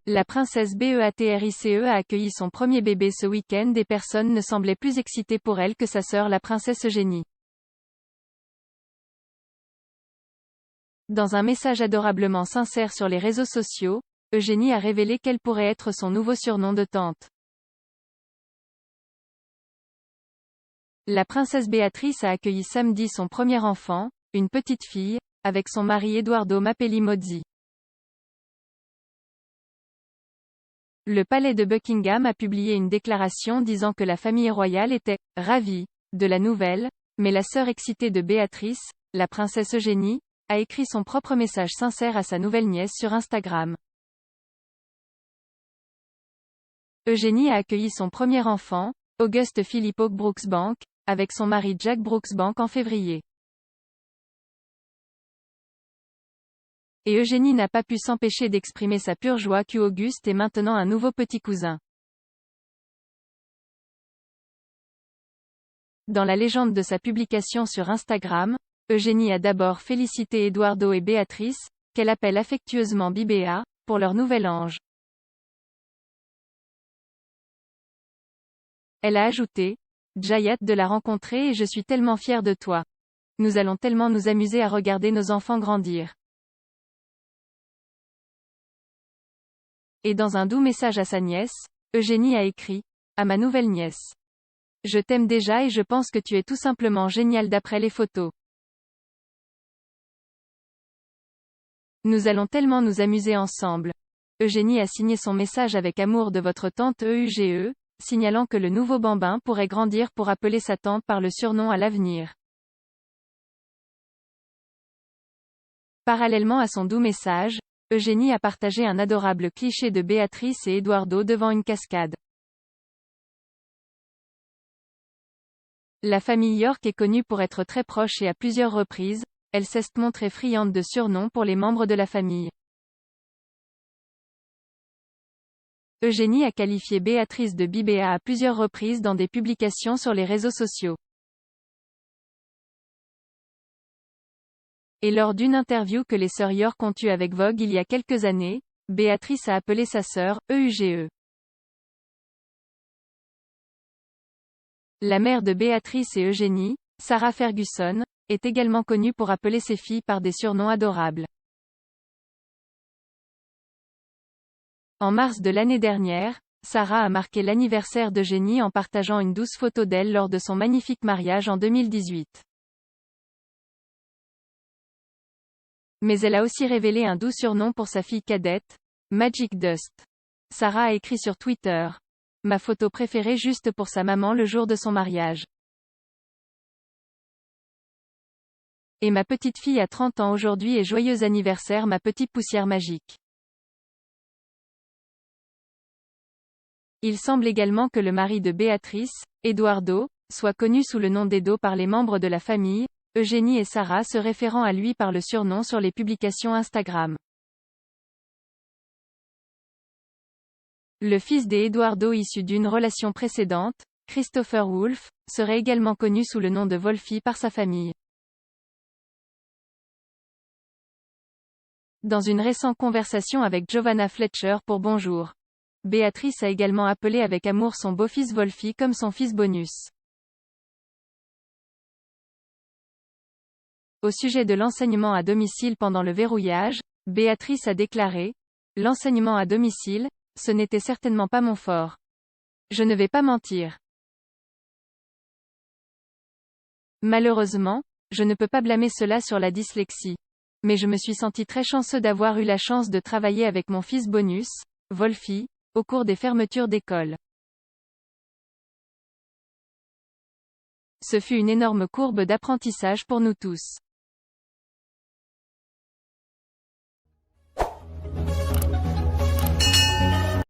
La princesse Beatrice a accueilli son premier bébé ce week-end et personne ne semblait plus excité pour elle que sa sœur la princesse Eugénie. Dans un message adorablement sincère sur les réseaux sociaux, Eugénie a révélé quel pourrait être son nouveau surnom de tante. La princesse Béatrice a accueilli samedi son premier enfant, une petite fille, avec son mari Edoardo Mapelli Mozzi. Le palais de Buckingham a publié une déclaration disant que la famille royale était « ravie » de la nouvelle, mais la sœur excitée de Béatrice, la princesse Eugénie, a écrit son propre message sincère à sa nouvelle nièce sur Instagram. Eugénie a accueilli son premier enfant, Auguste Philip Hawke Brooksbank, avec son mari Jack Brooksbank en février. Et Eugénie n'a pas pu s'empêcher d'exprimer sa pure joie qu'Auguste ait maintenant un nouveau petit cousin. Dans la légende de sa publication sur Instagram, Eugénie a d'abord félicité Edoardo et Béatrice, qu'elle appelle affectueusement Bibéa, pour leur nouvel ange. Elle a ajouté « J'ai hâte de la rencontrer et je suis tellement fière de toi. Nous allons tellement nous amuser à regarder nos enfants grandir. » Et dans un doux message à sa nièce, Eugénie a écrit « À ma nouvelle nièce. Je t'aime déjà et je pense que tu es tout simplement géniale d'après les photos. Nous allons tellement nous amuser ensemble. » Eugénie a signé son message avec amour de votre tante EUGE, signalant que le nouveau bambin pourrait grandir pour appeler sa tante par le surnom à l'avenir. Parallèlement à son doux message, Eugénie a partagé un adorable cliché de Béatrice et Edoardo devant une cascade. La famille York est connue pour être très proche et à plusieurs reprises, elle s'est montrée friande de surnoms pour les membres de la famille. Eugénie a qualifié Béatrice de Bibéa à plusieurs reprises dans des publications sur les réseaux sociaux. Et lors d'une interview que les sœurs York ont eue avec Vogue il y a quelques années, Béatrice a appelé sa sœur EUGE. La mère de Béatrice et Eugénie, Sarah Ferguson, est également connue pour appeler ses filles par des surnoms adorables. En mars de l'année dernière, Sarah a marqué l'anniversaire d'Eugénie en partageant une douce photo d'elle lors de son magnifique mariage en 2018. Mais elle a aussi révélé un doux surnom pour sa fille cadette, Magic Dust. Sarah a écrit sur Twitter « Ma photo préférée juste pour sa maman le jour de son mariage. Et ma petite fille a 30 ans aujourd'hui et joyeux anniversaire ma petite poussière magique. » Il semble également que le mari de Béatrice, Edoardo, soit connu sous le nom d'Edo par les membres de la famille, Eugénie et Sarah se référant à lui par le surnom sur les publications Instagram. Le fils d'Edoardo issu d'une relation précédente, Christopher Wolf, serait également connu sous le nom de Wolfie par sa famille. Dans une récente conversation avec Giovanna Fletcher pour Bonjour, Béatrice a également appelé avec amour son beau-fils Wolfie comme son fils bonus. Au sujet de l'enseignement à domicile pendant le verrouillage, Béatrice a déclaré « L'enseignement à domicile, ce n'était certainement pas mon fort. Je ne vais pas mentir. Malheureusement, je ne peux pas blâmer cela sur la dyslexie. Mais je me suis senti très chanceux d'avoir eu la chance de travailler avec mon fils bonus, Wolfie, au cours des fermetures d'école. Ce fut une énorme courbe d'apprentissage pour nous tous.